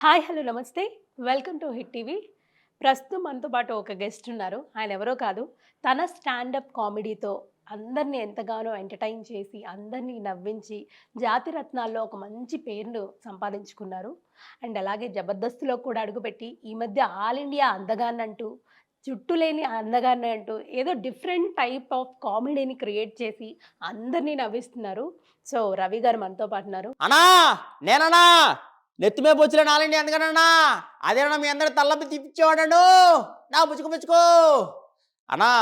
Hi! Hello! నమస్తే. Welcome to hit TV. ప్రస్తుతం మనతో పాటు ఒక గెస్ట్ ఉన్నారు. ఆయన ఎవరో కాదు. తన స్టాండప్ కామెడీతో అందరిని ఎంతగానో ఎంటర్‌టైన్ చేసి, అందరిని నవ్వించి, జాతి రత్నాల్లో ఒక మంచి పేరును సంపాదించుకున్నారు. అండ్ అలాగే జబర్దస్త్‌లో కూడా అడుగుపెట్టి, ఈ మధ్య ఆల్ ఇండియా అందగానంటూ, జుట్టు లేని అందగాడిని అంటూ, ఏదో డిఫరెంట్ టైప్ ఆఫ్ కామెడీని క్రియేట్ చేసి, అందరిని నవ్విస్తున్నారు. సో, రవి గారు మనతో పాటు ఉన్నారు. అన్నా నేనన్నా నెత్తిమే బొచ్చులో నాలండి ఎందుకనన్నా అదేనా మీ అందరి తల్లపి తిప్పించేవాడు నా పుచ్చుకు పుచ్చుకో అన్నా.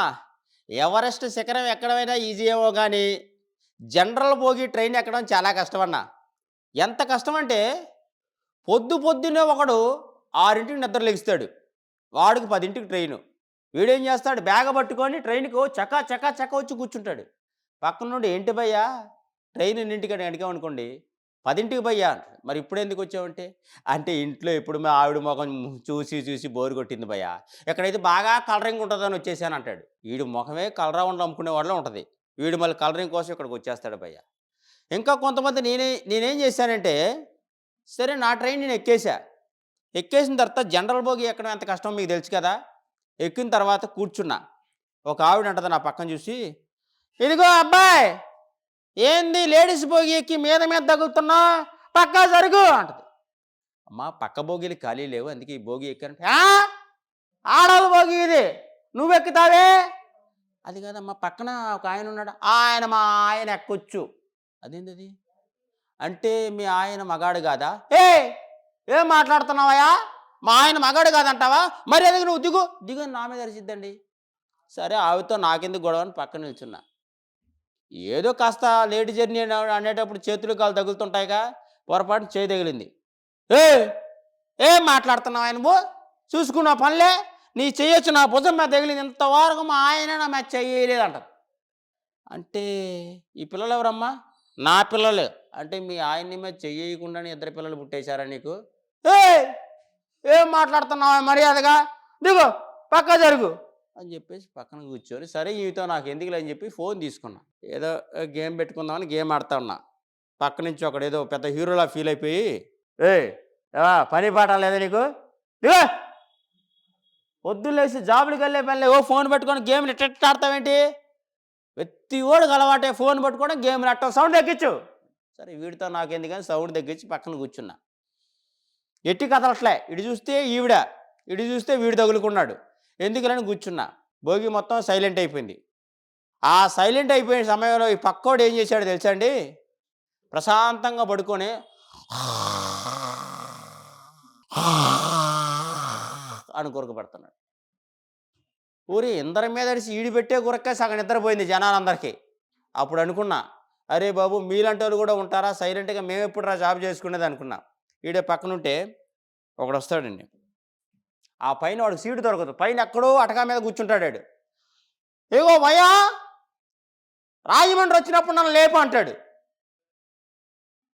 ఎవరెస్ట్ శిఖరం ఎక్కడమైనా ఈజీ ఏమో కానీ జనరల్ భోగి ట్రైన్ ఎక్కడం చాలా కష్టం అన్న. ఎంత కష్టం అంటే పొద్దున్నే ఒకడు 6ంటికి నిద్ర లెగుస్తాడు, వాడికి 10ంటికి ట్రైను. వీడేం చేస్తాడు, బ్యాగ పట్టుకొని ట్రైన్కు చకా చకా చక్క వచ్చి కూర్చుంటాడు. పక్కన నుండి ఏంటి భయ్యా ట్రైన్ ఎన్నింటికి అని అడిగామనుకోండి, 10ంటికి భయ్యా అంటాడు. మరి ఇప్పుడు ఎందుకు వచ్చావంటే, అంటే ఇంట్లో ఇప్పుడు మా ఆవిడ ముఖం చూసి చూసి బోరు కొట్టింది భయ్యా, ఎక్కడైతే బాగా కలరింగ్ ఉంటుందని వచ్చేసాను అంటాడు. వీడి ముఖమే కలరా ఉండి అమ్ముకునే వాళ్ళ ఉంటుంది, వీడు మళ్ళీ కలరింగ్ కోసం ఇక్కడికి వచ్చేస్తాడు భయ్యా. ఇంకా కొంతమంది నేనేం చేశానంటే, సరే నా ట్రైన్ నేను ఎక్కేసా. ఎక్కేసిన తర్వాత జనరల్ బోగి ఎక్కడం ఎంత కష్టమో మీకు తెలుసు కదా. ఎక్కిన తర్వాత కూర్చున్నా. ఒక ఆవిడ అంటది నా పక్కన చూసి, ఇదిగో అబ్బాయి, ఏంది లేడీస్ బోగి ఎక్కి మీద మీద తగులుతున్నా, పక్కా జరుగు అంటది. అమ్మా పక్క బోగీలు ఖాళీ లేవు అందుకే ఈ బోగి ఎక్కానంటే, ఆడవాళ్ళ బోగి ఇది, నువ్వెక్కుతావే. అది కాదమ్మా పక్కన ఒక ఆయన ఉన్నాడు, మా ఆయన ఎక్కొచ్చు. అదేంటి అది అంటే, మీ ఆయన మగాడు కాదా? ఏం మాట్లాడుతున్నావయ్యా, మా ఆయన మగాడు కాదంటావా, మరి ఎందుకు నువ్వు దిగు దిగు అని నా మీద అరిచిద్దండి. సరే ఆవిడతో నాకెందుకు గొడవ అని పక్కన నిల్చున్నా. ఏదో కాస్త లేట్ జర్నీ అనేటప్పుడు చేతులు కాలు తగులుతుంటాయిగా, పొరపాటు చేయి తగిలింది. ఏ ఏం మాట్లాడుతున్నావా నువ్వు, చూసుకున్న పనులే, నీ చెయ్యొచ్చు నా భుజం మీద తగిలింది, ఇంతవరకు మా ఆయన నా మీద చెయ్యలేదంట. అంటే ఈ పిల్లలు ఎవరమ్మా, నా పిల్లలు. అంటే మీ ఆయన్ని మీద చెయ్యకుండానే ఇద్దరు పిల్లలు పుట్టేశారా నీకు? ఏ ఏం మాట్లాడుతున్నావా మర్యాదగా, దిగు పక్క జరుగు అని చెప్పేసి పక్కన కూర్చొని, సరే ఈతో నాకు ఎందుకులే అని చెప్పి ఫోన్ తీసుకున్నా. ఏదో గేమ్ పెట్టుకుందామని గేమ్ ఆడుతా ఉన్నా. పక్క నుంచి ఒకడు ఏదో పెద్ద హీరోలా ఫీల్ అయిపోయి, ఏ పని పాట లేదా నీకు, దిగో పొద్దున్నేసి జాబులకి వెళ్ళే పనిలే, ఓ ఫోన్ పెట్టుకొని గేమ్లు ఎట్ట ఆడతావేంటి, ప్రతి ఓడికి అలవాటే ఫోన్ పట్టుకోవడం గేమ్లు ఆడటం, సౌండ్ తగ్గించు. సరే వీడితో నాకు ఎందుకని సౌండ్ తగ్గించి పక్కన కూర్చున్నా. ఎట్టి కదలట్లే, ఇటు చూస్తే ఈవిడ, ఇటు చూస్తే వీడు తగులుకున్నాడు, ఎందుకులని కూర్చున్నా. భోగి మొత్తం సైలెంట్ అయిపోయింది. ఆ సైలెంట్ అయిపోయిన సమయంలో ఈ పక్కోడు ఏం చేశాడు తెలుసా అండి, ప్రశాంతంగా పడుకొని అని గురక పడుతున్నాడు. ఊరి ఇందరి మీద అడిసి ఈడి పెట్టే గురక్క సగం నిద్రపోయింది జనాలందరికీ. అప్పుడు అనుకున్నా, అరే బాబు మీలాంటి వాళ్ళు కూడా ఉంటారా సైలెంట్గా, మేము ఎప్పుడు రా జాబ్ చేసుకునేది అనుకున్నా. ఈడే పక్కనుంటే ఒకడు వస్తాడండి, ఆ పైన వాడికి సీటు దొరకదు, పైన ఎక్కడో అటకా మీద కూర్చుంటాడు వాడు. ఏగో భయ్యా రాజమండ్రి వచ్చినప్పుడు నన్ను లేపు అంటాడు.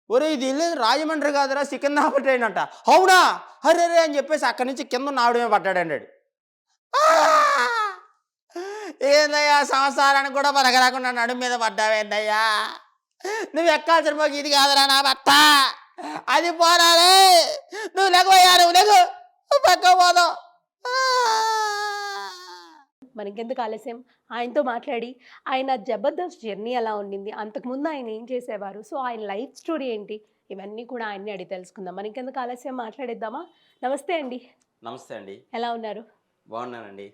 ఒరే ఇది వెళ్ళేది రాజమండ్రి కాదురా సికింద్రాబాద్ ట్రైన్ అంట. అవునా, హరే రే అని చెప్పేసి అక్కడి నుంచి కింద నావిడమే పడ్డాడు. ఏందయ్యా సంసారానికి కూడా పలకరాకుండా నడుము మీద పడ్డావేందయ్యా, నువ్వు ఎక్కాల్సిన పోగి ఇది కాదురా నా భర్త, అది పోరాలే, నువ్వు లెగవయ్యా, నువ్వు లెగు పక్క పోదాం. మనకెందుకు ఆలస్యం, ఆయనతో మాట్లాడి ఆయన జబర్దస్త్ జర్నీ ఎలా ఉండింది, అంతకుముందు ఆయన ఏం చేసేవారు, సో ఆయన లైఫ్ స్టోరీ ఏంటి, ఇవన్నీ కూడా ఆయన్ని అడిగి తెలుసుకుందాం. మనకెందుకు ఆలస్యం, మాట్లాడేద్దామా? నమస్తే అండి. నమస్తే అండి. ఎలా ఉన్నారు? బాగున్నానండి.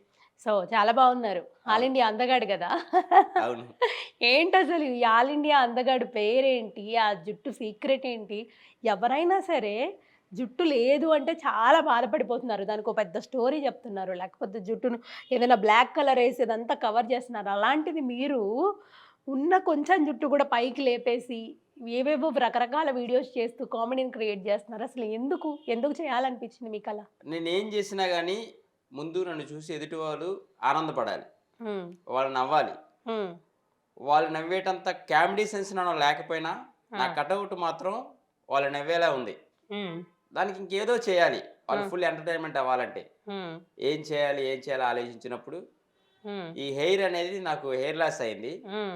సో చాలా బాగున్నారు. ఆల్ అవును. ఇండియా అందగాడు కదా. అవును. ఏంటసలు ఈ ఆల్ ఇండియా అందగాడు పేరేంటి, ఆ జుట్టు సీక్రెట్ ఏంటి? ఎవరైనా సరే జుట్టు లేదు అంటే చాలా బాధపడిపోతున్నారు, దానికి ఒక పెద్ద స్టోరీ చెప్తున్నారు, లేకపోతే జుట్టును ఏదైనా బ్లాక్ కలర్ వేసి ఇదంతా కవర్ చేస్తున్నారు. అలాంటిది మీరు ఉన్న కొంచెం జుట్టు కూడా పైకి లేపేసి ఏవేవో రకరకాల వీడియోస్ చేస్తూ కామెడీని క్రియేట్ చేస్తున్నారు. అసలు ఎందుకు ఎందుకు చేయాలనిపించింది మీకు అలా? నేనేం చేసినా గానీ ముందు నన్ను చూసి ఎదుటి వాళ్ళు ఆనందపడాలి, హ్మ్. వాళ్ళు నవ్వాలి. హ్మ్. వాళ్ళు నవ్వేటంత కామెడీ సెన్స్ నాలో లేకపోయినా ఆ! నా కటౌట్ మాత్రం వాళ్ళు నవ్వేలా ఉంది. హ్మ్. దానికి ఇంకేదో చేయాలి, వాళ్ళు హ్మ్. ఫుల్ ఎంటర్టైన్మెంట్ అవ్వాలంటే. హ్మ్. ఏం చేయాలి ఆలోచించినప్పుడు హ్మ్. ఈ హెయిర్ అనేది నాకు హెయిర్ లాస్ అయింది. హ్మ్.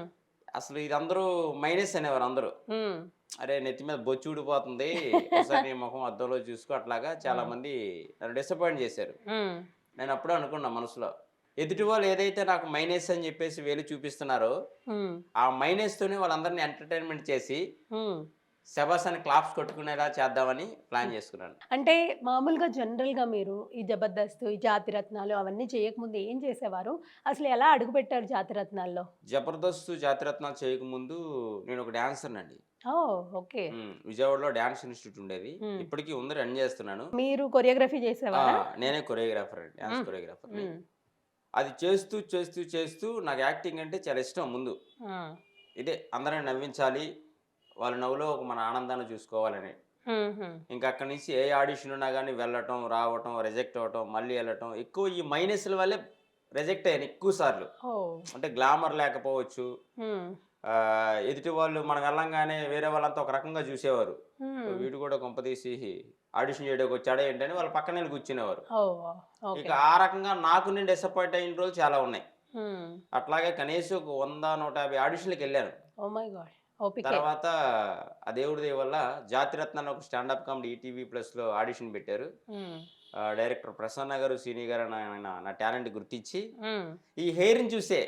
అసలు ఇది అందరూ మైనస్ అనేవారు అందరూ. హ్మ్. అరే నెత్తి మీద బొచ్చు ఊడిపోతుంది, ఒకసారి నీ ముఖం అద్దంలో చూసుకో, అట్లాగా చాలా మంది నన్ను డిసప్పాయింట్ చేశారు. నేను అప్పుడే అనుకున్నా మనసులో, ఎదుటి వాళ్ళు ఏదైతే నాకు మైనస్ అని చెప్పేసి వేలు చూపిస్తున్నారో ఆ మైనస్ తోనే వాళ్ళందరినీ ఎంటర్టైన్మెంట్ చేసి శబాస్ అని క్లాప్స్ కొట్టుకునేలా చేద్దామని ప్లాన్ చేసుకున్నాను. అంటే మామూలుగా జనరల్గా మీరు ఈ జబర్దస్త్, ఈ జాతిరత్నాలు అవన్నీ చేయకముందు ఏం చేసేవారు? అసలు ఎలా అడుగుపెట్టారు జాతిరత్నాల్లో? జబర్దస్త్ జాతిరత్నాలు చేయకముందు నేను ఒక డాన్సర్ అండి. ఓ, ఓకే. విజయవాడలో డాన్స్ ఇన్స్టిట్యూట్ ఉండేది, ఇప్పటికీ ఉంది, రన్ చేస్తున్నాను. మీరు కొరియోగ్రఫీ చేసేవారా? నేనే కొరియోగ్రాఫర్ అండి, డాన్స్ కొరియోగ్రాఫర్ని. అది చేస్తూ చేస్తూ చేస్తూ నాకు యాక్టింగ్ అంటే చాలా ఇష్టం. ముందు ఇదే అందరిని నవ్వించాలి, వాళ్ళ నవ్వులో ఒక మన ఆనందాన్ని చూసుకోవాలని. ఇంకా అక్కడి నుంచి ఏ ఆడిషన్ ఉన్నా కానీ వెళ్ళటం, రావటం, రిజెక్ట్ అవ్వటం, మళ్ళీ వెళ్ళటం, ఎక్కువ ఈ మైనస్ల వల్లే రిజెక్ట్ అయ్యాను ఎక్కువ సార్లు. అంటే గ్లామర్ లేకపోవచ్చు, ఎదుటి వాళ్ళు మనం వెళ్ళంగానే వేరే వాళ్ళంతా ఒక రకంగా చూసేవారు, వీడు కూడా కొంపదీసి ఆడిషన్ చేయడానికి వచ్చాడే ఏంటని వాళ్ళ పక్కన వెళ్ళి కూర్చునేవారు. ఇక ఆ రకంగా నాకు నేను డిసప్పాయింట్ అయిన రోజులు చాలా ఉన్నాయి. అట్లాగే కనీసం ఒక 100-150 ఆడిషన్లకు వెళ్ళాను. తర్వాత ఆ దేవుడి దయ వల్ల జాతిరత్నాన్ని ఒక స్టాండప్ కామెడీ ఈటీవీ ప్లస్లో ఆడిషన్ పెట్టారు. డైరెక్టర్ ప్రసన్న గారు, సీని గారు నా టాలెంట్ గుర్తించి ఈ హెయిర్ని చూసే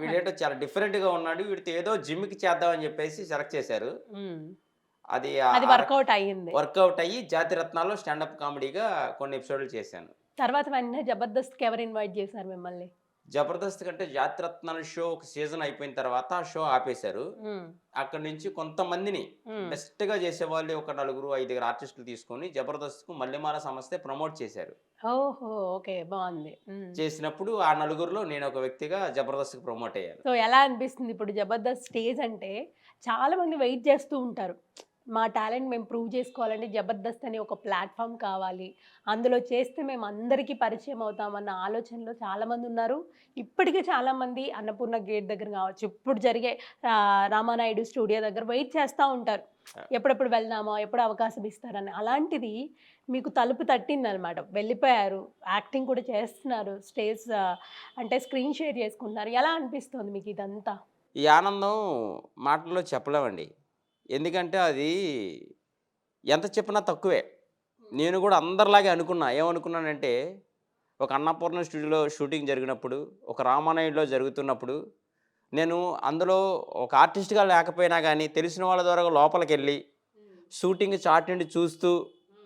వీడేంటో చాలా డిఫరెంట్ గా ఉన్నాడు, వీడితో ఏదో జిమ్కి చేద్దామని చెప్పేసి సెలెక్ట్ చేశారు. అది వర్కౌట్ అయ్యి జాతిరత్నాల్లో స్టాండప్ కామెడీగా కొన్ని ఎపిసోడ్లు చేశాను. తర్వాత వెంటనే జబర్దస్త్కి ఎవరు ఇన్వైట్ చేశారు మిమ్మల్ని? జబర్దస్త్ కంటే జాతిరత్నాల షో ఒక సీజన్ అయిపోయిన తర్వాత ఆ షో ఆపేశారు. అక్కడి నుంచి కొంతమందిని బెస్ట్ గా చేసే వాళ్ళు ఒక 4-5 ఆర్టిస్టులు తీసుకొని జబర్దస్త్ కు మల్లెమాల సంస్థ ప్రమోట్ చేశారు. ఓహో, ఓకే, బాగుంది. చేసినప్పుడు ఆ 4గురిలో నేను ఒక వ్యక్తిగా జబర్దస్త్ కు ప్రమోట్ అయ్యాను. సో ఎలా అనిపిస్తుంది ఇప్పుడు జబర్దస్త్ స్టేజ్ అంటే? చాలా మంది వెయిట్ చేస్తూ ఉంటారు, మా టాలెంట్ మేము ప్రూవ్ చేసుకోవాలంటే జబర్దస్త్ అని ఒక ప్లాట్ఫామ్ కావాలి, అందులో చేస్తే మేము అందరికీ పరిచయం అవుతామన్న ఆలోచనలో చాలామంది ఉన్నారు. ఇప్పటికీ చాలామంది అన్నపూర్ణ గేట్ దగ్గర కావచ్చు, ఇప్పుడు జరిగే రామానాయుడు స్టూడియో దగ్గర వెయిట్ చేస్తూ ఉంటారు, ఎప్పుడెప్పుడు వెళ్దామా, ఎప్పుడు అవకాశం ఇస్తారని. అలాంటిది మీకు తలుపు తట్టిందనమాట, వెళ్ళిపోయారు, యాక్టింగ్ కూడా చేస్తున్నారు, స్టేజ్ అంటే స్క్రీన్ షేర్ చేసుకుంటున్నారు. ఎలా అనిపిస్తుంది మీకు ఇదంతా? ఈ ఆనందం మాటల్లో చెప్పలేమండి, ఎందుకంటే అది ఎంత చెప్పినా తక్కువే. నేను కూడా అందరిలాగే అనుకున్నా. ఏమనుకున్నానంటే, ఒక అన్నపూర్ణ స్టూడియోలో షూటింగ్ జరిగినప్పుడు, ఒక రామానాయుడులో జరుగుతున్నప్పుడు, నేను అందులో ఒక ఆర్టిస్ట్గా లేకపోయినా కానీ తెలిసిన వాళ్ళ ద్వారా లోపలికి వెళ్ళి షూటింగ్ చాట్ నుండి చూస్తూ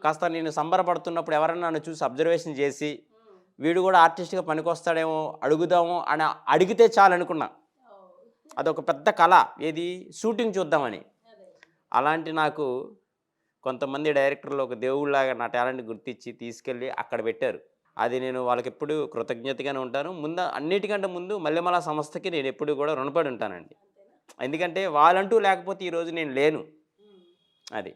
కాస్త నేను సంబరపడుతున్నప్పుడు ఎవరైనా నన్ను చూసి అబ్జర్వేషన్ చేసి వీడు కూడా ఆర్టిస్ట్గా పనికొస్తాడేమో అడుగుదాము అని అడిగితే చాలు అనుకున్నా. అదొక పెద్ద కళ, ఏది షూటింగ్ చూద్దామని. అలాంటి నాకు కొంతమంది డైరెక్టర్లు ఒక దేవుళ్ళలాగా నా టాలెంట్ గుర్తించి తీసుకెళ్ళి అక్కడ పెట్టారు. అది నేను వాళ్ళకి ఎప్పుడు కృతజ్ఞతగానే ఉంటాను. అన్నిటికంటే ముందు మల్లెమాల సంస్థకి నేను ఎప్పుడు కూడా రుణపడి ఉంటానండి, ఎందుకంటే వాళ్ళంటూ లేకపోతే ఈరోజు నేను లేను. అది.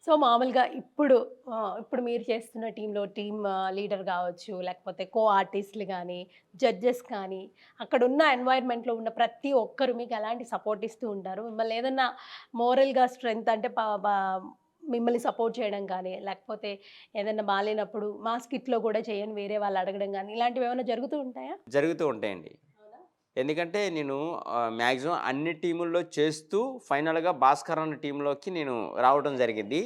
సో మామూలుగా ఇప్పుడు మీరు చేస్తున్న టీంలో టీమ్ లీడర్ కావచ్చు, లేకపోతే కో ఆర్టిస్టులు కానీ, జడ్జెస్ కానీ, అక్కడ ఉన్న ఎన్వైర్న్మెంట్లో ఉన్న ప్రతి ఒక్కరు మీకు ఎలాంటి సపోర్ట్ ఇస్తూ ఉంటారు? మిమ్మల్ని ఏదన్నా మోరల్గా స్ట్రెంగ్త్ అంటే మిమ్మల్ని సపోర్ట్ చేయడం కానీ, లేకపోతే ఏదైనా బాగాలేనప్పుడు మా స్కిట్లో కూడా చేయని వేరే వాళ్ళు అడగడం కానీ, ఇలాంటివి ఏమైనా జరుగుతూ ఉంటాయా? జరుగుతూ ఉంటాయండి, ఎందుకంటే నేను మ్యాక్సిమం అన్ని టీముల్లో చేస్తూ ఫైనల్గా భాస్కర్ అన్న టీంలోకి నేను రావడం జరిగింది.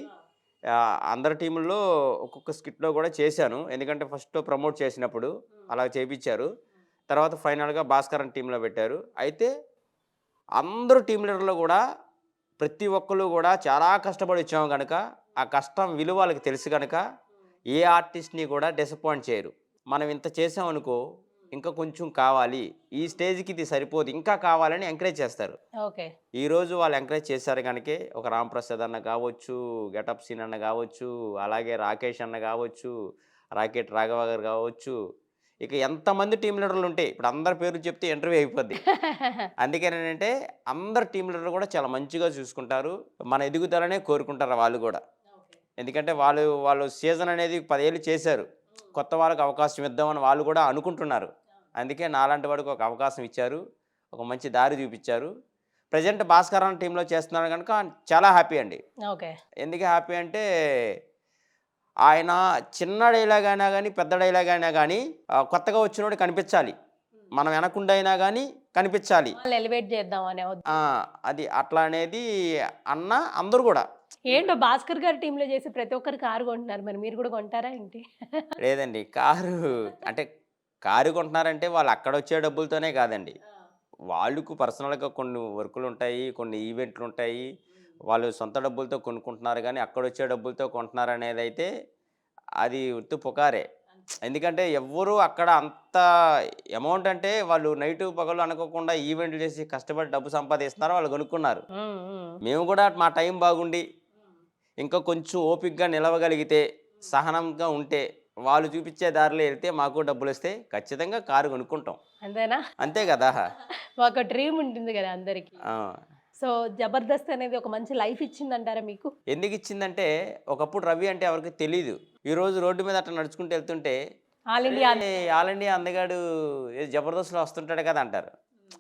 అందరి టీముల్లో ఒక్కొక్క స్కిట్లో కూడా చేశాను, ఎందుకంటే ఫస్ట్ ప్రమోట్ చేసినప్పుడు అలా చేయించారు, తర్వాత ఫైనల్గా భాస్కర్ అన్న టీంలో పెట్టారు. అయితే అందరూ టీం లీడర్లు కూడా ప్రతి ఒక్కరు కూడా చాలా కష్టపడి వచ్చాము కనుక ఆ కష్టం విలువ వాళ్ళకి తెలుసు కనుక ఏ ఆర్టిస్ట్ని కూడా డిసప్పాయింట్ చేయరు. మనం ఇంత చేసామనుకో ఇంకా కొంచెం కావాలి, ఈ స్టేజ్కి ఇది సరిపోదు, ఇంకా కావాలని ఎంకరేజ్ చేస్తారు. ఈరోజు వాళ్ళు ఎంకరేజ్ చేశారు కనుక ఒక రాంప్రసాద్ అన్న కావచ్చు, గెటప్ సీన్ అన్న కావచ్చు, అలాగే రాకేష్ అన్న కావచ్చు, రాకెట్ రాఘవ గారు కావచ్చు, ఇక ఎంతమంది టీం లీడర్లు ఉంటే ఇప్పుడు అందరి పేర్లు చెప్తే ఇంటర్వ్యూ అయిపోద్ది. అందుకేనంటే అందరు టీం లీడర్లు కూడా చాలా మంచిగా చూసుకుంటారు, మన ఎదుగుదలనే కోరుకుంటారు వాళ్ళు కూడా. ఎందుకంటే వాళ్ళు సీజన్ అనేది 10 ఏళ్ళు చేశారు, కొత్త వాళ్ళకి అవకాశం ఇద్దామని వాళ్ళు కూడా అనుకుంటున్నారు. అందుకే నాలాంటి వాడికి ఒక అవకాశం ఇచ్చారు, ఒక మంచి దారి చూపించారు. ప్రజెంట్ భాస్కర్ అన్న టీంలో చేస్తున్నారు కనుక చాలా హ్యాపీ అండి. ఎందుకు హ్యాపీ అంటే ఆయన చిన్న డైలాగ్ అయినా కానీ పెద్ద డైలాగ్ అయినా కానీ కొత్తగా వచ్చినోడు కనిపించాలి, మనం వెనకుండా అయినా కానీ కనిపించాలి. వాళ్ళు ఎలివేట్ చేద్దాం అనే ఆ, అది అట్లా అనేది అన్న అందరూ కూడా. ఏంటో భాస్కర్ గారి టీంలో చేసి ప్రతి ఒక్కరు కారు కొంటున్నారు. మరి మీరు కూడా కొంటారా ఏంటి? లేదండి, కారు అంటే కారు కొంటున్నారంటే వాళ్ళు అక్కడ వచ్చే డబ్బులతోనే కాదండి. వాళ్ళకు పర్సనల్గా కొన్ని వర్కులు ఉంటాయి, కొన్ని ఈవెంట్లు ఉంటాయి. వాళ్ళు సొంత డబ్బులతో కొనుక్కుంటున్నారు కానీ అక్కడ వచ్చే డబ్బులతో కొంటున్నారు అనేది అయితే అది ఉత్తి పుకారే. ఎందుకంటే ఎవ్వరూ అక్కడ అంత అమౌంట్ అంటే వాళ్ళు నైటు పగలు అనుకోకుండా ఈవెంట్లు చేసి కష్టపడి డబ్బు సంపాదిస్తున్నారు, వాళ్ళు కొనుక్కున్నారు. హ్మ్. హ్మ్. మేము కూడా మా టైం బాగుండి ఇంకా కొంచెం ఓపికగా నిలవగలిగితే, సహనంగా ఉంటే, వాళ్ళు చూపించే దారిలో వెళ్తే మాకు డబ్బులొస్తే ఖచ్చితంగా కారు కొనుక్కుంటాం. అంతేనా? అంతే కదా! ఒక డ్రీమ్ ఉంటుంది కదా అందరికి. ఆ, సో జబర్దస్త్ అనేది ఒక మంచి లైఫ్ ఇచ్చిందంటారా మీకు? ఎందుకిచ్చిందంటే ఒకప్పుడు రవి అంటే ఎవరికీ తెలీదు. ఈరోజు రోడ్డు మీద అట్లా నడుచుకుంటూ వెళ్తుంటే, ఆల్ "అరే! ఇండియా ఆల్ ఇండియా అందగాడు ఏ జబర్దస్త్‌లో వస్తుంటాడు కదా!" అంటారు.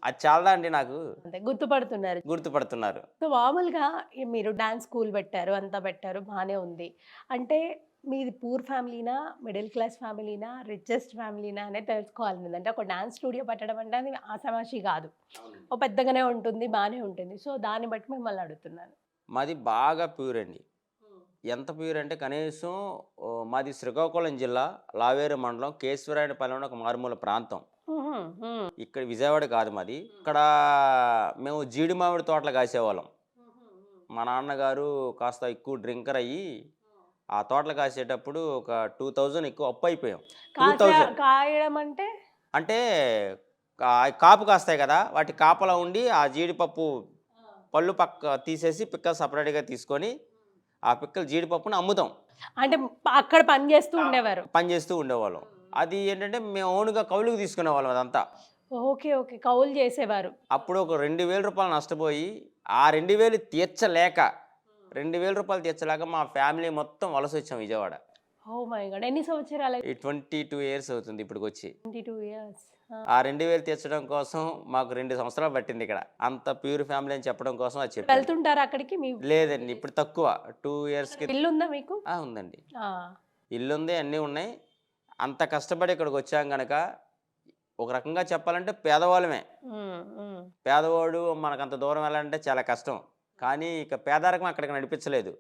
అది చాలదా అండి నాకు? అంతే గుర్తుపడుతున్నారు. గుర్తుపడుతున్నారు. సో మామూలుగా మీరు డాన్స్ స్కూల్ పెట్టారు, అంతా పెట్టారు బానే ఉంది. అంటే మీది పూర్ ఫ్యామిలీనా? మిడిల్ క్లాస్ ఫ్యామిలీనా? రిచెస్ట్ ఫ్యామిలీనా? అనేది తెలుసుకోవాలనుంది. అంటే ఒక డాన్స్ స్టూడియో పెట్టడం అంటే అది ఆషామాషీ కాదు. ఓ పెద్దగానే ఉంటుంది, బానే ఉంటుంది. సో దాన్ని బట్టి మిమ్మల్ని అడుగుతున్నాను. మాది బాగా ప్యూర్ అండి. ఎంత ప్యూర్ అంటే కనీసం మాది శ్రీకాకుళం జిల్లా లావేరు మండలం కేశవరాయనపల్లి అని ఒక మారుమూల ప్రాంతం. హుహు. హ్మ్. ఇక్కడ విజయవాడ కాదు మాది. ఇక్కడ మేము జీడి మామిడి తోటలు కాసేవాళ్ళం. మా నాన్నగారు కాస్త ఎక్కువ డ్రింకర్ అయ్యి ఆ తోటలు కాసేటప్పుడు ఒక 2000 ఎక్కువ అప్పు అయిపోయాం. 2000 కాయడం అంటే? అంటే కాపు కాస్తాయి కదా! వాటి కాపలా ఉండి ఆ జీడిపప్పు పళ్ళు పక్క తీసేసి పిక్కలు సపరేట్‌గా తీసుకొని ఆ పిక్కలు జీడిపప్పుని అమ్ముతాం. అంటే అక్కడ పని చేస్తూ ఉండేవారు. పని చేస్తూ ఉండేవాళ్ళం. అది ఏంటంటే మేము ఓన్‌గా కౌలుకి తీసుకునేవాళ్ళం అదంతా. ఓకే. ఓకే. కౌలు చేసేవారు. అప్పుడు ఒక రూ. 2000 నష్టపోయి, ఆ 2000 తీర్చలేక, రూ. 2000 తీర్చలేక మా ఫ్యామిలీ మొత్తం వలసొచ్చాం విజయవాడ. Oh my God! ఎన్ని సంవత్సరాలు? ఈ 22 ఇయర్స్ అవుతుంది ఇప్పటికొచ్చి. 22 ఇయర్స్. ఆ! ఆ 2000 తీర్చడం కోసం మాకు 2 సంవత్సరాలు పట్టింది ఇక్కడ. అంత ప్యూర్ ఫ్యామిలీ అని చెప్పడం కోసం అది చెప్పాను. వెళ్తుంటారా అక్కడికి? మీ లేదండి, ఇప్పుడు తక్కువ. 2 ఇయర్స్‌కి ఇల్లుందా మీకు? ఉందండి. ఆ! ఇల్లుంది, అన్నీ ఉన్నాయి. అంత కష్టపడి ఇక్కడికొచ్చాం గనక, ఒక రకంగా చెప్పాలంటే పేదవాళ్ళమే. హ్మ్. హ్మ్. పేదవాడు మనకంత దూరం వెళ్ళాలంటే చాలా కష్టం. కానీ ఇక పేదరికం అక్కడికి నడిపించలేదు.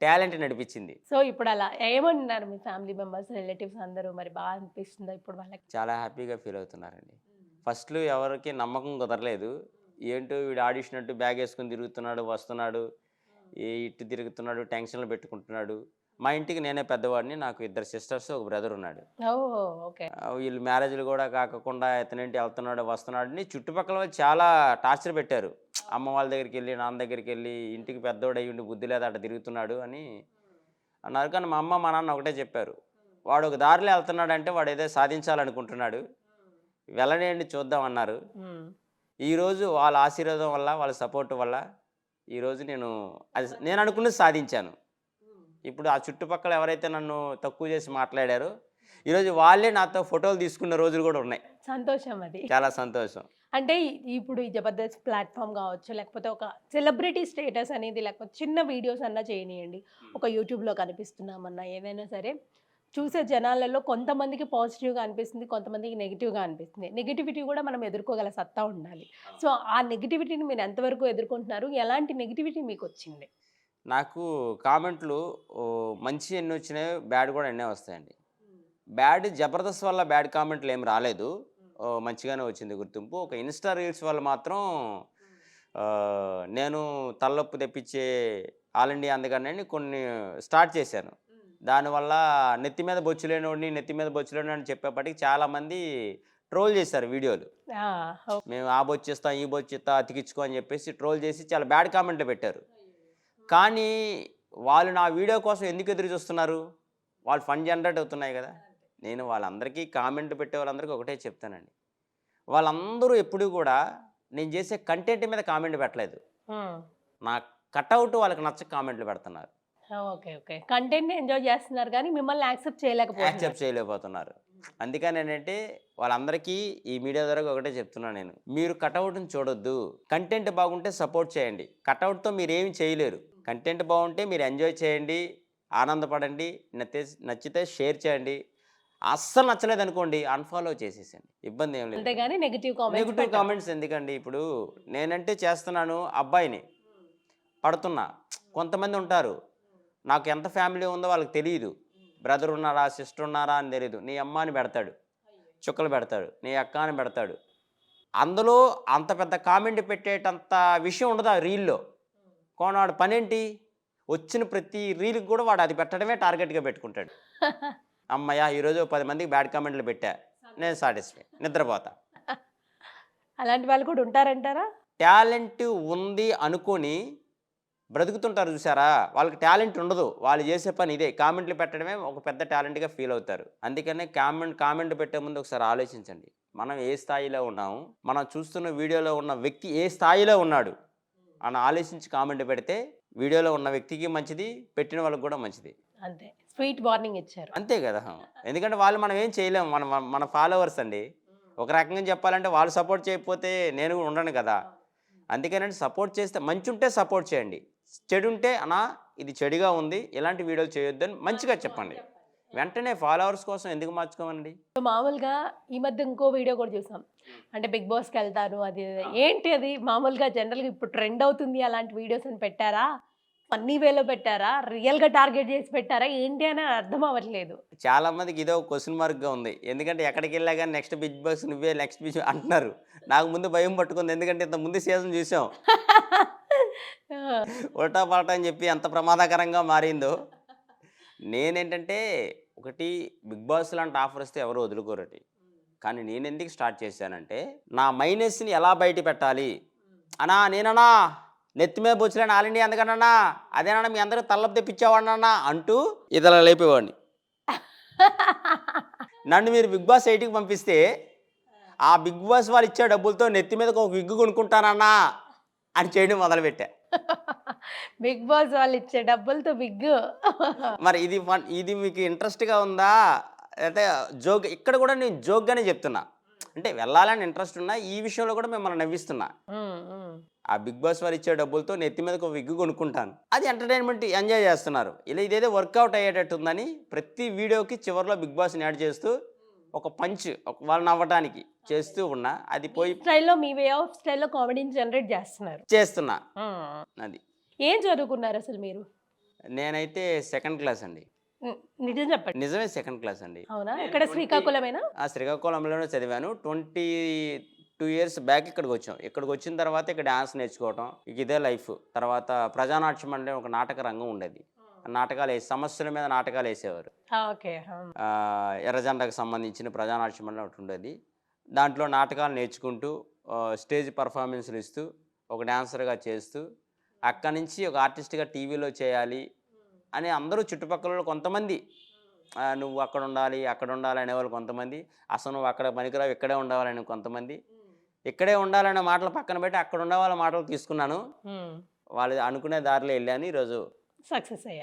టాలెంట్ నడిపించింది. సో ఇప్పుడలా ఏమంటున్నారు మీ ఫ్యామిలీ మెంబర్స్, రిలేటివ్స్ అందరూ? మరి అనిపిస్తుందా ఇప్పుడు వాళ్ళకి? చాలా హ్యాపీగా ఫీల్ అవుతున్నారండి. ఫస్ట్‌లో ఎవరికీ నమ్మకం కుదరలేదు. ఏంటో వీడు ఆడిషన్ అంటూ బ్యాగేసుకొని తిరుగుతున్నాడు, వస్తున్నాడు, ఇటు తిరుగుతున్నాడు, టెన్షన్‌లు పెట్టుకుంటున్నాడు. మా ఇంటికి నేనే పెద్దవాడిని. నాకు 2 సిస్టర్స్, ఒక బ్రదర్ ఉన్నాడు. ఓహ్! ఓకే. వీళ్ళు మ్యారేజ్‌లు కూడా కాకుండా ఇతనేంటి వెళ్తున్నాడు, వస్తున్నాడు అని చుట్టుపక్కల వాళ్ళు చాలా టార్చర్ పెట్టారు. అమ్మ వాళ్ళ దగ్గరికెళ్ళి, నాన్న దగ్గరికెళ్ళి, ఇంటికి పెద్దోడయ్యుండి బుద్ధి లేదు అట్ట తిరుగుతున్నాడు అని అన్నారు. కానీ మా అమ్మ, మా నాన్న ఒకటే చెప్పారు. వాడు ఒక దారిలో వెళ్తున్నాడంటే వాడేదో సాధించాలనుకుంటున్నాడు. వెళ్ళనియండి చూద్దాం అన్నారు. హ్మ్. ఈరోజు వాళ్ళ ఆశీర్వాదం వల్ల, వాళ్ళ సపోర్ట్ వల్ల ఈరోజు నేను అనుకున్నది సాధించాను. ఇప్పుడు ఆ చుట్టుపక్కల ఎవరైతే నన్ను తక్కువ చేసి మాట్లాడారో, ఈరోజు వాళ్ళే నాతో ఫోటోలు తీసుకున్న రోజులు కూడా ఉన్నాయి. సంతోషం అది. చాలా సంతోషం. అంటే ఇప్పుడు ఈ జబర్దస్త్ ప్లాట్‌ఫార్మ్ గావచ్చు, లేకపోతే ఒక సెలబ్రిటీ స్టేటస్ అనేది, లేకపోతే చిన్న వీడియోస్ అన్నా చేయనియండి. ఒక యూట్యూబ్‌లో కనిపిస్తున్నామన్నా, ఏదైనా సరే చూసే జనాలలో కొంతమందికి పాజిటివ్‌గా అనిపిస్తుంది, కొంతమందికి నెగెటివ్‌గా అనిపిస్తుంది. నెగెటివిటీ కూడా మనం ఎదుర్కోగల సత్తా ఉండాలి. సో, ఆ నెగెటివిటీని మీరు ఎంతవరకు ఎదుర్కొంటున్నారు? ఎలాంటి నెగెటివిటీ మీకొచ్చింది? నాకు కామెంట్లు మంచి ఎన్నొచ్చినాయో, బ్యాడ్ కూడా ఎన్నే వస్తాయండి. బ్యాడ్ జబర్దస్త్ వల్ల బ్యాడ్ కామెంట్లు ఏమి రాలేదు. మంచిగానే వచ్చింది గుర్తింపు. ఒక ఇన్‌స్టా రీల్స్ వల్ల మాత్రం నేను తలనొప్పి తెప్పించే ఆల్ ఇండియా అందగాడిని కొన్ని స్టార్ట్ చేశాను. దానివల్ల నెత్తి మీద బొచ్చు లేనోడిని, నెత్తి మీద బొచ్చు లేనోడిని అని చెప్పేప్పటికి చాలామంది ట్రోల్ చేశారు వీడియోలు. ఆ! మేము ఆ బొచ్చిస్తాం, ఈ బొచ్చిస్తా, అతికించుకో అని చెప్పేసి ట్రోల్ చేసి చాలా బ్యాడ్ కామెంట్లు పెట్టారు. కానీ వాళ్ళు నా వీడియో కోసం ఎందుకు ఎదురు చూస్తున్నారు? వాళ్ళు ఫన్ జనరేట్ అవుతున్నాయి కదా! నేను వాళ్ళందరికీ కామెంట్ పెట్టే వాళ్ళందరికీ ఒకటే చెప్తానండి. వాళ్ళందరూ ఎప్పుడూ కూడా నేను చేసే కంటెంట్ మీద కామెంట్ పెట్టలేదు. హ్మ్. నా కటౌట్ వాళ్ళకి నచ్చక కామెంట్లు పెడుతున్నారు. ఓకే. ఓకే. కంటెంట్‌ని ఎంజాయ్ చేస్తున్నారు గానీ, మిమ్మల్ని యాక్సెప్ట్ చేయలేకపోతున్నారు. యాక్సెప్ట్ చేయలేకపోతున్నారు. అందుకనేంటంటే వాళ్ళందరికీ ఈ మీడియా ద్వారా ఒకటే చెప్తున్నాను నేను. మీరు కటౌట్‌ని చూడొద్దు. కంటెంట్ బాగుంటే సపోర్ట్ చేయండి. కటౌట్‌తో మీరేమి చేయలేరు. కంటెంట్ బాగుంటే మీరు ఎంజాయ్ చేయండి, ఆనందపడండి, నచ్చితే షేర్ చేయండి. అస్సలు నచ్చలేదు అనుకోండి అన్ఫాలో చేసేసండి, ఇబ్బంది ఏం లేదు. అంతేగాని నెగిటివ్ నెగిటివ్ కామెంట్స్ కామెంట్స్ ఎందుకండి? ఇప్పుడు నేనంటే చేస్తున్నాను, అబ్బాయిని పడుతున్నా. కొంతమంది ఉంటారు, నాకు ఎంత ఫ్యామిలీ ఉందో వాళ్ళకి తెలియదు. బ్రదర్ ఉన్నారా, సిస్టర్ ఉన్నారా అని తెలియదు. నీ అమ్మ అని పెడతాడు, చుక్కలు పెడతాడు, నీ అక్క అని పెడతాడు. అందులో అంత పెద్ద కామెంట్ పెట్టేటంత విషయం ఉండదు ఆ రీల్లో. కానీ వాడు పనేంటి? వచ్చిన ప్రతి రీల్కి కూడా వాడు అది పెట్టడమే టార్గెట్గా పెట్టుకుంటాడు. అమ్మయ్య ఈరోజు 10 మందికి బ్యాడ్ కామెంట్లు పెట్టా, నేను సాటిస్ఫై, నిద్రపోతా. అలాంటి వాళ్ళు కూడా ఉంటారంటారా? టాలెంట్ ఉంది అనుకొని బ్రతుకుతుంటారు చూసారా, వాళ్ళకి టాలెంట్ ఉండదు. వాళ్ళు చేసే పని ఇదే, కామెంట్లు పెట్టడమే ఒక పెద్ద టాలెంట్గా ఫీల్ అవుతారు. అందుకనే కామెంట్ పెట్టే ముందు ఒకసారి ఆలోచించండి, మనం ఏ స్థాయిలో ఉన్నాము, మనం చూస్తున్న వీడియోలో ఉన్న వ్యక్తి ఏ స్థాయిలో ఉన్నాడు అని ఆలోచించి కామెంట్ పెడితే వీడియోలో ఉన్న వ్యక్తికి మంచిది, పెట్టిన వాళ్ళకి కూడా మంచిది. అంతే, స్వీట్ వార్నింగ్ ఇచ్చారు. అంతే కదా. ఎందుకంటే వాళ్ళు మనం ఏం చేయలేము, మన ఫాలోవర్స్ అండి. ఒక రకంగా చెప్పాలంటే వాళ్ళు సపోర్ట్ చేయకపోతే నేను కూడా ఉండను కదా. అందుకనంటే సపోర్ట్ చేస్తే, మంచి ఉంటే సపోర్ట్ చేయండి, చెడు ఉంటే అన్నా ఇది చెడుగా ఉంది, ఇలాంటి వీడియోలు చేయొద్దని మంచిగా చెప్పండి. వెంటనే ఫాలోవర్స్ కోసం ఎందుకు మార్చుకోమండి? మామూలుగా ఈ మధ్య ఇంకో వీడియో కూడా చూసాం, అంటే బిగ్ బాస్కి వెళ్తారు అది ఏంటి అది మామూలుగా జనరల్గా ఇప్పుడు ట్రెండ్ అవుతుంది అలాంటి వీడియోస్ అని పెట్టారా, ఫన్నీ వేలో పెట్టారా, రియల్గా టార్గెట్ చేసి పెట్టారా ఏంటి అని అర్థం అవ్వట్లేదు. చాలా మందికి ఇదో క్వశ్చన్ మార్క్గా ఉంది. ఎందుకంటే ఎక్కడికి వెళ్ళా కానీ నెక్స్ట్ బిగ్ బాస్ నువ్వే, నెక్స్ట్ బిగ్ అంటున్నారు. నాకు ముందు భయం పట్టుకుంది, ఎందుకంటే ఇంత ముందు సీజన్ చూసాం, ఉల్టా పల్టా అని చెప్పి ఎంత ప్రమాదకరంగా మారిందో. నేనేంటంటే ఒకటి, బిగ్ బాస్ లాంటి ఆఫర్ వస్తే ఎవరు వదులుకోరటి. కానీ నేను ఎందుకు స్టార్ట్ చేశానంటే, నా మైనస్ని ఎలా బయట పెట్టాలి అన్నా, నేనన్నా నెత్తి మీద బొచ్చులేని ఆల్ ఇండియా ఎందుకన్నా, అదేనన్నా మీ అందరూ తల్లపు తెప్పించేవాడినన్నా అంటూ ఇతర లేపేవాడిని. నన్ను మీరు బిగ్ బాస్ 8కి పంపిస్తే ఆ బిగ్ బాస్ వాళ్ళు ఇచ్చే డబ్బులతో నెత్తి మీదకి ఒక విగ్గు కొనుక్కుంటానన్నా అని చేయడం మొదలుపెట్టా. బిగ్ బాస్ వాళ్ళు ఇచ్చే డబ్బులతో బిగ్. మరి ఇది మీకు ఇంట్రెస్ట్గా ఉందా? అయితే జోక్, ఇక్కడ కూడా నేను జోక్గానే చెప్తున్నా. అంటే వెళ్ళాలని ఇంట్రెస్ట్ ఉన్నా, ఈ విషయంలో కూడా మిమ్మల్ని నవ్విస్తున్నా. ఆ బిగ్ బాస్ వారు ఇచ్చే డబ్బులతో నెత్తి మీదకి ఒక విగ్గు కొనుక్కుంటాను, అది ఎంటర్టైన్మెంట్, ఎంజాయ్ చేస్తున్నారు. ఇదేదో వర్కౌట్ అయ్యేటట్టు ఉందని ప్రతి వీడియోకి చివరిలో బిగ్ బాస్ని యాడ్ చేస్తూ ఒక పంచ్, వాళ్ళని నవ్వటానికి చేస్తూ ఉన్నా. అది పోయి స్టైల్లో, మీ వే ఆఫ్ స్టైల్లో కామెడీని జనరేట్ చేస్తున్నా. అది ఏం చదువుకున్నారు అసలు మీరు? నేనైతే సెకండ్ క్లాస్ అండి. నిజం చెప్పండి. నిజమే, సెకండ్ క్లాస్ అండి. అవునా? ఇక్కడ శ్రీకాకుళమేనా? శ్రీకాకుళంలోనే చదివాను. 22 ఇయర్స్ బ్యాక్ ఇక్కడికి వచ్చాం. ఇక్కడికి వచ్చిన తర్వాత ఇక్కడ డ్యాన్స్ నేర్చుకోవటం, ఇదే లైఫ్. తర్వాత ప్రజానాట్యం అంటే ఒక నాటక రంగం ఉండేది. నాటకాలు సమస్యల మీద నాటకాలు వేసేవారు. ఓకే. ఎర్రజెండకు సంబంధించిన ప్రజానాట్యం అని ఒకటి ఉండేది. దాంట్లో నాటకాలు నేర్చుకుంటూ స్టేజ్ పర్ఫార్మెన్స్లు ఇస్తూ ఒక డాన్సర్గా చేస్తూ, అక్కడి నుంచి ఒక ఆర్టిస్ట్గా టీవీలో చేయాలి అని అందరూ చుట్టుపక్కల కొంతమంది, నువ్వు అక్కడ ఉండాలి అక్కడ ఉండాలి అనేవాళ్ళు కొంతమంది, అసలు నువ్వు అక్కడ పనికిరావు ఇక్కడే ఉండాలని కొంతమంది, ఇక్కడే ఉండాలనే మాటలు పక్కన పెట్టి అక్కడ ఉండే వాళ్ళ మాటలు తీసుకున్నాను. వాళ్ళు అనుకునే దారిలో వెళ్ళాను, ఈరోజు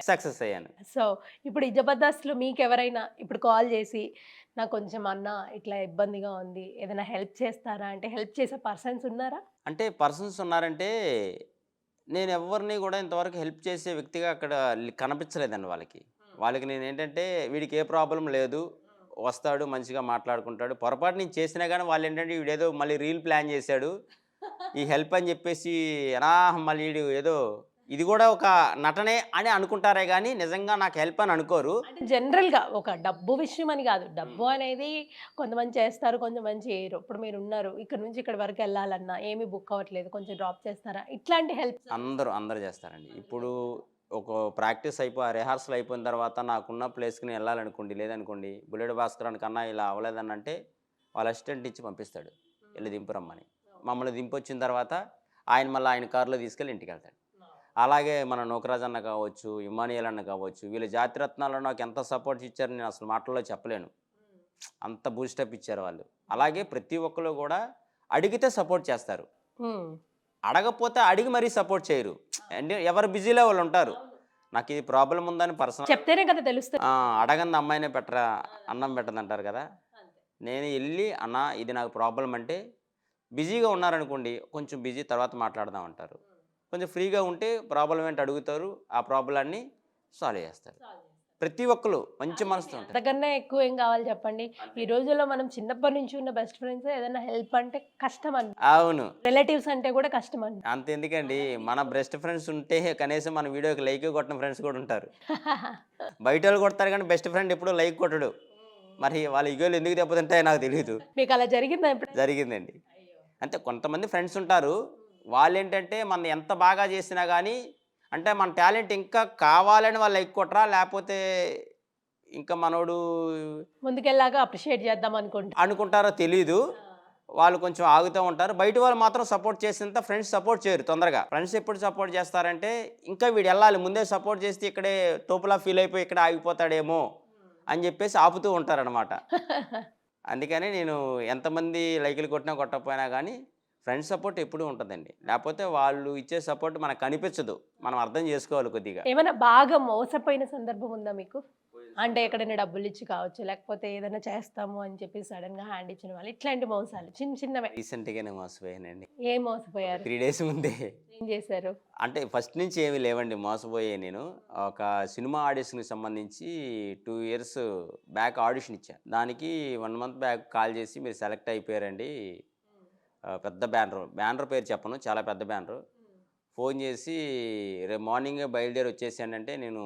సక్సెస్ అయ్యాను. సో ఇప్పుడు ఈ జబర్దస్త్లో మీకు ఎవరైనా ఇప్పుడు కాల్ చేసి నాకు కొంచెం అన్న ఇట్లా ఇబ్బందిగా ఉంది, ఏదైనా హెల్ప్ చేస్తారా అంటే హెల్ప్ చేసే పర్సన్స్ ఉన్నారా? అంటే పర్సన్స్ ఉన్నారంటే, నేను ఎవరిని కూడా ఇంతవరకు హెల్ప్ చేసే వ్యక్తిగా అక్కడ కనిపించలేదండి వాళ్ళకి నేను ఏంటంటే, వీడికి ఏ ప్రాబ్లం లేదు, వస్తాడు మంచిగా మాట్లాడుకుంటాడు, పొరపాటు నేను చేసినా కానీ వాళ్ళు ఏంటంటే వీడేదో మళ్ళీ రీల్ ప్లాన్ చేశాడు ఈ హెల్ప్ అని చెప్పేసి, మళ్ళీ వీడు ఏదో ఇది కూడా ఒక నటనే అని అనుకుంటారే కానీ నిజంగా నాకు హెల్ప్ అని అనుకోరు. అంటే జనరల్గా ఒక డబ్బు విషయం అని కాదు, డబ్బు అనేది కొంతమంది చేస్తారు కొంతమంది చేయరు. ఇప్పుడు మీరు ఉన్నారు, ఇక్కడ నుంచి ఇక్కడ వరకు వెళ్ళాలన్నా ఏమీ బుక్ అవ్వట్లేదు, కొంచెం డ్రాప్ చేస్తారా, ఇట్లాంటి హెల్ప్ అందరూ చేస్తారండి. ఇప్పుడు ఒక ప్రాక్టీస్ రిహార్సల్ అయిపోయిన తర్వాత నాకున్న ప్లేస్కి నేను వెళ్ళాలనుకోండి, లేదనుకోండి బుల్లెట్ భాస్కర్ కన్నా ఇలా అవ్వలేదని అంటే వాళ్ళ అసిస్టెంట్ ఇచ్చి పంపిస్తాడు, వెళ్ళి దింపురమ్మని. మమ్మల్ని దింపొచ్చిన తర్వాత ఆయన మళ్ళీ ఆయన కారులో తీసుకెళ్ళి ఇంటికి వెళ్తాడు. అలాగే మన నోకరాజ్ అన్న కావచ్చు, ఇమానియల్ అన్న కావచ్చు, వీళ్ళ జాతిరత్నాల్లో నాకు ఎంత సపోర్ట్ ఇచ్చారని నేను అసలు మాటల్లో చెప్పలేను. అంత బూస్టప్ ఇచ్చారు వాళ్ళు. అలాగే ప్రతి ఒక్కరు కూడా అడిగితే సపోర్ట్ చేస్తారు, అడగపోతే అడిగి మరీ సపోర్ట్ చేయరు. అంటే ఎవరు బిజీలో వాళ్ళు ఉంటారు. నాకు ఇది ప్రాబ్లం ఉందని పర్సనల్ చెప్తేనే కదా తెలుస్తుంది. అడగంది అమ్మాయినే పెట్టరా అన్నం పెట్టదంటారు కదా. నేను వెళ్ళి అన్న ఇది నాకు ప్రాబ్లం అంటే, బిజీగా ఉన్నారనుకోండి కొంచెం బిజీ తర్వాత మాట్లాడదాం అంటారు, కొంచెం ఫ్రీగా ఉంటే ప్రాబ్లం ఏంటి అడుగుతారు, ఆ ప్రాబ్లాన్ని సాల్వ్ చేస్తారు. ప్రతి ఒక్కరు మంచి మనసుతో ఉంటారు. అంతకన్నా ఎక్కువ ఏం కావాలి చెప్పండి. ఈ రోజుల్లో మనం చిన్నప్పటి నుంచి ఉన్న బెస్ట్ ఫ్రెండ్స్ ఏదైనా హెల్ప్ అంటే కష్టం అండి. అవును. రిలేటివ్స్ అంటే కూడా కష్టం అండి. అంతెందుకండి, మన బెస్ట్ ఫ్రెండ్స్ ఉంటే కనీసం మన వీడియోకి లైక్ కొట్టిన ఫ్రెండ్స్ కూడా ఉంటారు. బయటోళ్ళు కొడతారు కానీ బెస్ట్ ఫ్రెండ్ ఎప్పుడూ లైక్ కొట్టడు. మరి వాళ్ళ ఈగోలు ఎందుకు దెబ్బతింటాయో నాకు తెలీదు. మీకు అలా జరిగిందా ఎప్పుడు? జరిగిందండి. అంటే కొంతమంది ఫ్రెండ్స్ ఉంటారు. వాళ్ళేంటంటే మనం ఎంత బాగా చేసినా గానీ, అంటే మన టాలెంట్ ఇంకా కావాలని వాళ్ళు లైక్ కొట్టరా? లేపోతే ఇంకా మనోడు ముందుకెళ్ళాక అప్రిషియేట్ చేద్దాం అనుకుంటా. అనుకుంటారో తెలీదు. వాళ్ళు కొంచెం ఆగుతూ ఉంటారు. బయట వాళ్ళు మాత్రం సపోర్ట్ చేసేంత ఫ్రెండ్స్ సపోర్ట్ చేయరు తొందరగా. ఫ్రెండ్స్ ఎప్పుడు సపోర్ట్ చేస్తారంటే, ఇంకా వీడెళ్ళాలి ముందే సపోర్ట్ చేస్తే ఇక్కడే తోపులా ఫీల్ అయిపోయి ఇక్కడే ఆగిపోతాడేమో అని చెప్పేసి ఆపుతూ ఉంటారనమాట. అందుకని నేను ఎంతమంది లైకులు కొట్టినా కొట్టకపోయినా కానీ ఫ్రెండ్స్ సపోర్ట్ ఎప్పుడూ ఉంటుందండి. లేకపోతే వాళ్ళు ఇచ్చే సపోర్ట్ మనకు కనిపించదు. మనం అర్థం చేసుకోవాలి కొద్దిగా. ఏమైనా బాగా మోసపోయిన సందర్భం ఉందా మీకు? అంటే ఎక్కడైనా డబ్బులు ఇచ్చి కావచ్చు, లేకపోతే ఏదైనా చేస్తాము అని చెప్పి సడన్ గా హ్యాండ్ ఇచ్చిన వాళ్ళు, ఇట్లాంటి మోసాలు చిన్న చిన్నవే. రీసెంట్‌గానే మోసపోయానండి. ఏం మోసపోయారు? 3 డేస్ ముందే. ఏం చేశారు? అంటే ఫస్ట్ నుంచి ఏమీ లేవండి మోసపోయాను నేను. ఒక సినిమా ఆడిషన్‌కి సంబంధించి 2 ఇయర్స్ బ్యాక్ ఆడిషన్ ఇచ్చా. దానికి 1 మంత్ బ్యాక్ కాల్ చేసి మీరు సెలెక్ట్ అయిపోయారండి. పెద్ద బ్యానర్ పేరు చెప్పను. చాలా పెద్ద బ్యానరు. ఫోన్ చేసి రేపు మార్నింగే బయలుదేరి వచ్చేసానంటే నేను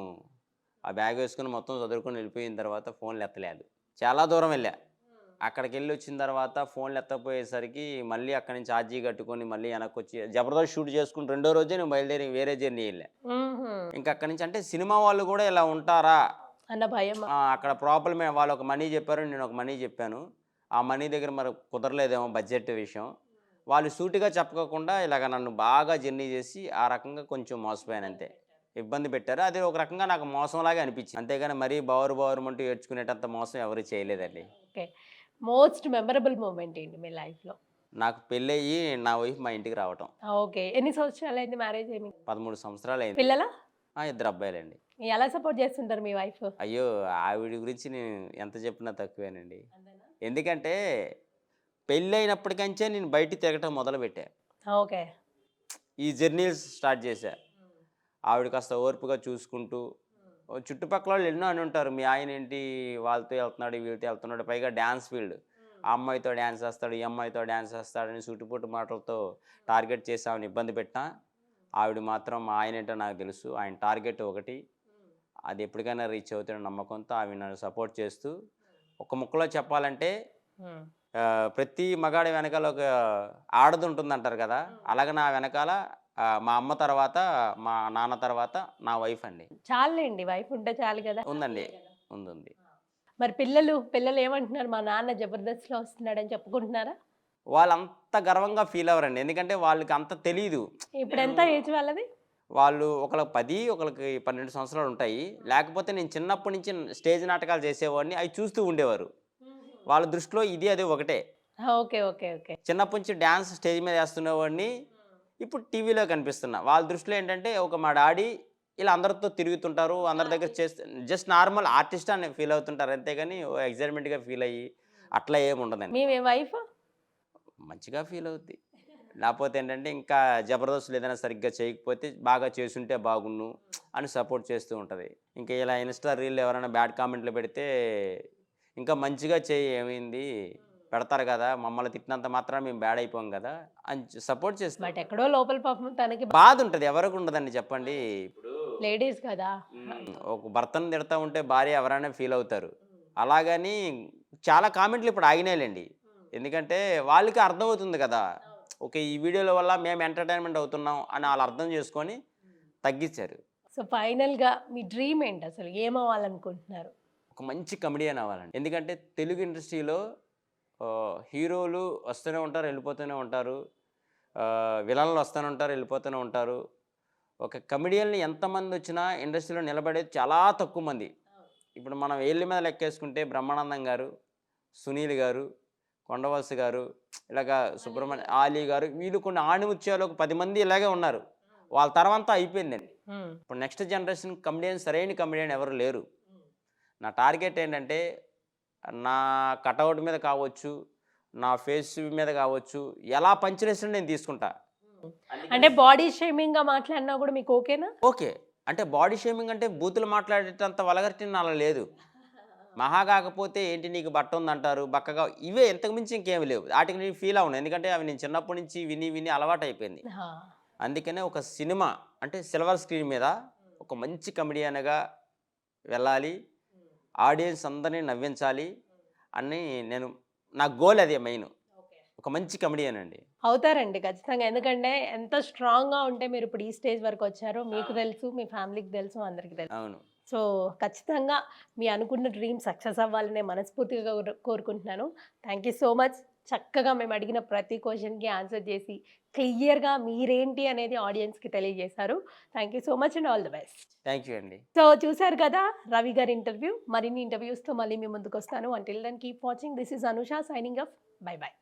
ఆ బ్యాగ్ వేసుకొని మొత్తం చదువుకొని వెళ్ళిపోయిన తర్వాత ఫోన్లు ఎత్తలేదు. చాలా దూరం వెళ్ళా. అక్కడికెళ్ళి వచ్చిన తర్వాత ఫోన్లు ఎత్తకపోయేసరికి మళ్ళీ అక్కడి నుంచి ఛార్జీ కట్టుకొని మళ్ళీ వెనక్కొచ్చి జబర్దస్త్ షూట్ చేసుకుని రెండో రోజే నేను బయలుదేరి వేరే జర్నీ వెళ్ళా. ఇంకా అక్కడి నుంచి అంటే సినిమా వాళ్ళు కూడా ఇలా ఉంటారా అన్న భయం. అక్కడ ప్రాబ్లమే. వాళ్ళు ఒక మనీ చెప్పారు, నేను ఒక మనీ చెప్పాను. ఆ మనీ దగ్గర మరి కుదరలేదేమో బడ్జెట్ విషయం. వాళ్ళు సూటిగా చెప్పకుండా ఇలాగ నన్ను బాగా జర్నీ చేసి ఆ రకంగా కొంచెం మోసపోయాను అంతే. ఇబ్బంది పెట్టారు. అది ఒక రకంగా నాకు మోసంలాగే అనిపించింది. అంతేగాని మరీ బావురుమంటూ ఏడ్చుకునేటంత మోసం ఎవరు చేయలేదండి. ఓకే. మోస్ట్ మెమరబుల్ మూమెంట్ ఏంటి మీ లైఫ్‌లో? నాకు పెళ్ళయ్యి నా వైఫ్ మా ఇంటికి రావటం. ఓకే. ఎన్ని సంవత్సరాలైంది మ్యారేజ్ అయ్యి మీకు? 13 సంవత్సరాలయింది. పిల్లలా? 2 అబ్బాయిలండి. ఎలా సపోర్ట్ చేస్తుంటారు మీ వైఫ్? అయ్యో! ఆవిడ గురించి నేను ఎంత చెప్పినా తక్కువేనండి. ఎందుకంటే పెళ్ళైనప్పటికంచే నేను బయటికి తిరగటం మొదలుపెట్టా. ఓకే. ఈ జర్నీస్ స్టార్ట్ చేశా. ఆవిడ కాస్త ఓర్పుగా చూసుకుంటూ చుట్టుపక్కల వాళ్ళు ఎన్నో అని ఉంటారు. మీ ఆయన ఏంటి వాళ్ళతో వెళ్తున్నాడు, వీళ్ళతో వెళ్తున్నాడు, పైగా డ్యాన్స్ ఫీల్డ్. ఆ అమ్మాయితో డ్యాన్స్ చేస్తాడు, ఈ అమ్మాయితో డ్యాన్స్ చేస్తాడని సూటిపోటు మాటలతో టార్గెట్ చేసి ఆవిడని ఇబ్బంది పెట్టినా, ఆవిడ మాత్రం మా ఆయన ఏంటో నాకు తెలుసు. ఆయన టార్గెట్ ఒకటి, అది ఎప్పటికైనా రీచ్ అవుతున్న నమ్మకంతో ఆవిడ నన్ను సపోర్ట్ చేస్తూ, ఒక ముక్కలో చెప్పాలంటే ప్రతి మగాడి వెనకాల ఒక ఆడది ఉంటుందంటారు కదా, అలాగే నా వెనకాల మా అమ్మ తర్వాత మా నాన్న తర్వాత నా వైఫ్ అండి. చాలండి, వైఫ్ ఉంటే చాలు కదా. ఉందండి, ఉంది. మరి పిల్లలు ఏమంటున్నారు? మా నాన్న జబర్దస్త్లో వస్తున్నాడని చెప్పుకుంటున్నారా? వాళ్ళంత గర్వంగా ఫీల్ అవ్వరండి. ఎందుకంటే వాళ్ళకి అంత తెలీదు. ఇప్పుడు ఎంత ఏజ్ వాళ్ళది? వాళ్ళు ఒకళ్ళకి 10, ఒకళ్ళకి 12 సంవత్సరాలు ఉంటాయి. లేకపోతే నేను చిన్నప్పటి నుంచి స్టేజ్ నాటకాలు చేసేవాడిని, అవి చూస్తూ ఉండేవారు. వాళ్ళ దృష్టిలో ఇది అది ఒకటే. Okay, okay, okay. చిన్నప్పటి నుంచి డ్యాన్స్ స్టేజ్ మీద వేస్తున్నవాడిని ఇప్పుడు టీవీలో కనిపిస్తున్నా. వాళ్ళ దృష్టిలో ఏంటంటే ఒక మా డాడీ ఇలా అందరితో తిరుగుతుంటారు, అందరి దగ్గర చేస్తే జస్ట్ నార్మల్ ఆర్టిస్ట్ అని ఫీల్ అవుతుంటారు. అంతేగాని ఎగ్జైట్మెంట్గా ఫీల్ అయ్యి అట్లా ఏమి ఉండదండి. మీ వైఫ్ మంచిగా ఫీల్ అవుద్ది. లేకపోతే ఏంటంటే ఇంకా జబర్దస్త్లు ఏదైనా సరిగ్గా చేయకపోతే బాగా చేసుంటే బాగున్ను అని సపోర్ట్ చేస్తూ ఉంటుంది. ఇంకా ఇలా ఇన్స్టా రీల్ ఎవరైనా బ్యాడ్ కామెంట్లు పెడితే ఇంకా మంచిగా చేయి, ఏమైంది పెడతారు కదా, మమ్మల్ని తిట్టినంత మాత్రం మేము బ్యాడ్ అయిపోం కదా అని సపోర్ట్ చేస్తాం. బట్ ఎక్కడో లోపల పాపం తనకి బాధ ఉంటుంది. ఎవరికి ఉండదండి చెప్పండి. ఇప్పుడు లేడీస్ కదా. ఒక భర్తను తిడతా ఉంటే భార్య ఎవరైనా ఫీల్ అవుతారు. అలాగని చాలా కామెంట్లు ఇప్పుడు ఆగినాయిలేండి. ఎందుకంటే వాళ్ళకి అర్థమవుతుంది కదా, ఓకే ఈ వీడియోల వల్ల మేము ఎంటర్టైన్మెంట్ అవుతున్నాం అని వాళ్ళు అర్థం చేసుకొని తగ్గించారు. సో ఫైనల్గా మీ డ్రీమ్ ఏంటి? అసలు ఏమవ్వాలనుకుంటున్నారు? ఒక మంచి కమెడియన్ అవ్వాలండి. ఎందుకంటే తెలుగు ఇండస్ట్రీలో హీరోలు వస్తూనే ఉంటారు, వెళ్ళిపోతూనే ఉంటారు. విలన్లు వస్తూనే ఉంటారు, వెళ్ళిపోతూనే ఉంటారు. ఒక కమెడియన్ని ఎంతమంది వచ్చినా ఇండస్ట్రీలో నిలబడేది చాలా తక్కువ మంది. ఇప్పుడు మనం ఏళ్ళ మీద లెక్కేసుకుంటే బ్రహ్మానందం గారు, సునీల్ గారు, కొండవలస గారు, ఇలాగా సుబ్రహ్మణ్య ఆలీ గారు, వీళ్ళు కొన్ని ఆణిముత్యాలు ఒక 10 మంది ఇలాగే ఉన్నారు. వాళ్ళ తర్వాత అయిపోయిందండి. ఇప్పుడు నెక్స్ట్ జనరేషన్ కమెడియన్, సరైన కమెడియన్ ఎవరు లేరు. నా టార్గెట్ ఏంటంటే నా కటౌట్ మీద కావచ్చు, నా ఫేస్ మీద కావచ్చు, ఎలా పంచలేసినా నేను తీసుకుంటా. అంటే బాడీ షేమింగ్గా మాట్లాడినా కూడా మీకు ఓకేనా? ఓకే. అంటే బాడీ షేమింగ్ అంటే బూతులు మాట్లాడేటంత వల్గరిటీ నాలో లేదు. మహా కాకపోతే ఏంటి నీకు బట్ట ఉందంటారు, బక్కగా ఇవే ఇంతకు మించి ఇంకేమి లేవు. ఆటికి నేను ఫీల్ అవ్వను. ఎందుకంటే అవి నేను చిన్నప్పటి నుంచి విని విని అలవాటయిపోయింది. ఆ! అందుకనే ఒక సినిమా అంటే సిల్వర్ స్క్రీన్ మీద ఒక మంచి కమెడియన్‌గా వెళ్ళాలి. ఆడియన్స్ అందరిని నవ్వించాలి అని నేను నా గోల్ అదే మెయిన్. ఒక మంచి కమెడియన్ అండి. అవుతారండి ఖచ్చితంగా. ఎందుకంటే ఎంత స్ట్రాంగ్‌గా ఉంటే మీరిప్పుడు ఈ స్టేజ్ వరకొచ్చారో మీకు తెలుసు, మీ ఫ్యామిలీకి తెలుసు, అందరికి తెలుసు. అవును. సో, ఖచ్చితంగా మీ అనుకున్న డ్రీమ్ సక్సెస్ అవ్వాలనే మనస్ఫూర్తిగా కోరుకుంటున్నాను. Thank you so much. చక్కగా మేము అడిగిన ప్రతి క్వెషన్‌కి ఆన్సర్ చేసి, క్లియర్‌గా మీరేంటి అనేది ఆడియన్స్‌కి తెలియజేశారు. Thank you so much and all the best. Thank you అండి. సో, చూసారు కదా రవి గారి ఇంటర్వ్యూ. మరిన్ని ఇంటర్వ్యూస్‌తో మళ్ళీ మీ ముందుకొస్తాను. Until then keep watching. This is Anusha signing off. Bye by.